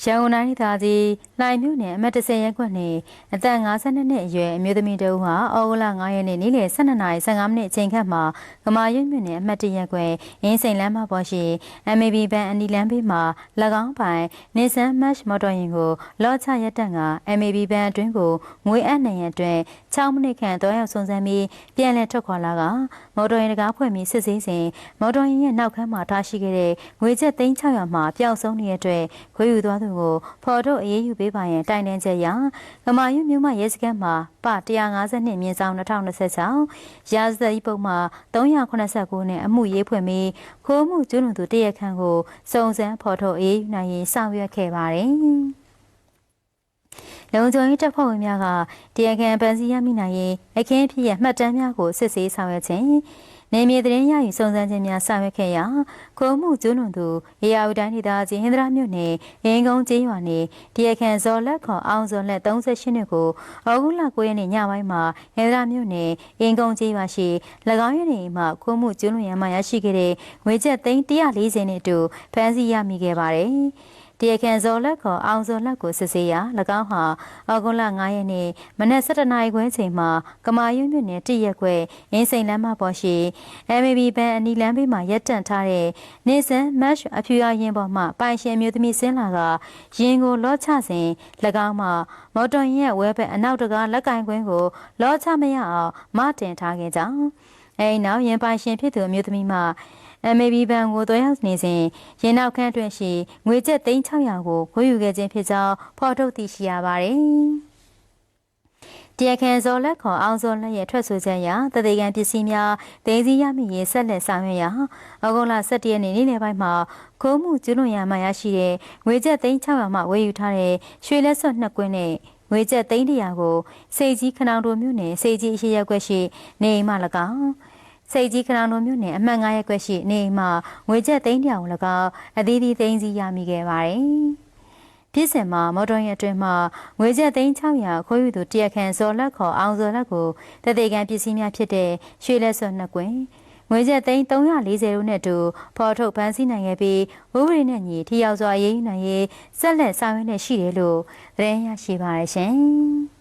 ရန်ကုန်တိုင်းဒေသကြီးလှိုင်မြို့နယ်အမှတ်30ရပ်ကွက်နေအသက်52နှစ်အရွယ်အမျိုးသမီးတဦးဟာဩဂုတ်လ9ရက်နေ့နေ့လယ်12:15မိနစ်အချိန်ခန့်မှာကမာရွတ်မြို့နယ်အမှတ်1ရပ်ကွက်အင်းစိန်လမ်းမပေါ်ရှိ MAB ဘန်အနီလမ်းဘေးမှာ၎င်းပိုင် Nissan March မော်တော်ယာဉ်ကိုလော့ချရပ်တန့်က MAB ဘန်အတွင်းကိုငွေအပ်နေရန်အတွက်6မိနစ်ခန့်တွားရောက်ဆုံစမ်းပြီးပြန်လည်ထွက်ခွာလာကမော်တော်ယာဉ်တကားဖွင့်ပြီးစစ်ဆေးစဉ်မော်တော်ယာဉ်ရဲ့နောက်ခန်းမှာထားရှိခဲ့တဲ့ငွေကျပ်3600မှာပျောက်ဆုံးနေတဲ့အတွက်ခွေးယူသွားသူကိုဖော်ထုတ်အရေးယူပေးပါရန်တိုင်တန်းချက်အရကမာရွတ်မြို့မရဲစခန်းမှာပ152မြင်းဆောင်2026ရာဇသတ်ကြီးပုံမှာ389နဲ့အမှုရေးဖွင့်ပြီးခိုးမှုကျူးလွန်သူတရက်ခန့်ကိုစုံစမ်းဖော်ထုတ်အရေးယူနိုင်ရေးဆောင်ရွက်ခဲ့ပါတယ်လုံခြုံရေးတပ်ဖွဲ့ဝင်များကတရားခံပန်းစည်းရမိနိုင်ရေးအခင်းဖြစ်ရမှတ်တမ်းများကိုစစ်ဆေးဆောင်ရွက်ခြင်းနေမြေသတင်းရယူစုံစမ်းခြင်းများဆောင်ရွက်ခဲ့ရာခိုးမှုကျူးလွန်သူရေယာဝတိုင်းဒေသကြီးဟင်္ဒရာမြို့နယ်ရင်းကုန်းကျေးရွာနေတရားခံဇော်လက်ခေါ်အောင်ဇော်လက်38နှစ်ကိုဩဂုတ်လ9ရက်နေ့ညပိုင်းမှာဟင်္ဒရာမြို့နယ်ရင်းကုန်းကျေးရွာရှိ၎င်းရဲ့နေမှခိုးမှုကျူးလွန်ရမှရရှိခဲ့တဲ့ငွေကျပ်140နဲ့အတူဖမ်းဆီးရမိခဲ့ပါတယ်တရားခံဇော်လက်ခေါ်အောင်ဇော်လက်ကိုစစ်ဆေးရာ၎င်းဟာဩဂုတ်လ9ရက်နေ့မနက်7:00နာရီခွဲချိန်မှာကမာရွတ်မြို့နယ်တရက်ခွဲအင်းစိန်လမ်းမပေါ်ရှိ MAB ဘန်အနီလမ်းဘေးမှာရပ်တန့်ထားတဲ့ Nissan March အဖြူရောင်ယာဉ်ပေါ်မှပိုင်ရှင်မျိုးသမီးဆင်းလာကယာဉ်ကိုလော့ချစဉ်၎င်းမှာမော်တော်ယာဉ်ရဲ့ဝဲဘက်အနောက်တကားလက်ကင်ကွင်းကိုလော့ချမရအောင်မတင်ထားခဲ့ကြောင်းအဲဒီနောက်ယာဉ်ပိုင်ရှင်ဖြစ်သူအမျိုးသမီးမှMAB ဘန်ကိုတွားရောက်နေစဉ်ရင်နောက်ခန်းအတွင်းရှိငွေကျပ်3600ကိုခွေယူခဲ့ခြင်းဖြစ်ကြောင်းဖော်ထုတ်သိရှိရပါတယ်။တရားခံဇော်လက်ခေါ်အောင်ဇော်လက်ရဲ့ထွက်ဆိုချက်အရတသေခံပစ္စည်းများသိမ်းဆည်းရမိရေးဆက်လက်ဆောင်ရွက်ရာဩဂုတ်လ17ရက်နေ့နေ့လယ်ပိုင်းမှာခိုးမှုကျူးလွန်ရမှရရှိတဲ့ငွေကျပ်3600မှဝယ်ယူထားတဲ့ရွှေလက်စွပ်2ကွင်းနဲ့ငွေကျပ်300ကိုစိတ်ကြီးခနောင်တို့မြို့နယ်စိတ်ကြီးအရှိရက်ကွက်ရှိနေအိမ်မှ၎င်းစိတ်ကြီးခနောင်တို့မြို့နယ်အမှတ်9ရပ်ကွက်ရှိနေအိမ်မှာငွေကျပ်300ကို၎င်းအသီးသီးသိမ်းဆည်းရမိခဲ့ပါတယ်။ပြည်စင်မှာမော်တော်ယာဉ်အတွင်းမှာငွေကျပ်3600ခိုးယူသူတရားခံဇော်လက်ခေါ်အောင်ဇော်လက်ကိုတသေခံပစ္စည်းများဖြစ်တဲ့ရွှေလက်စွပ်2ကွင်းငွေကျပ်340တို့နဲ့တူဖော်ထုတ်ဖမ်းဆီးနိုင်ခဲ့ပြီးဝိဝရီနဲ့ညီထိရောက်စွာအရေးယူနိုင်ရေးဆက်လက်ဆောင်ရွက်နေရှိတယ်လို့သတင်းရရှိပါရရှင်။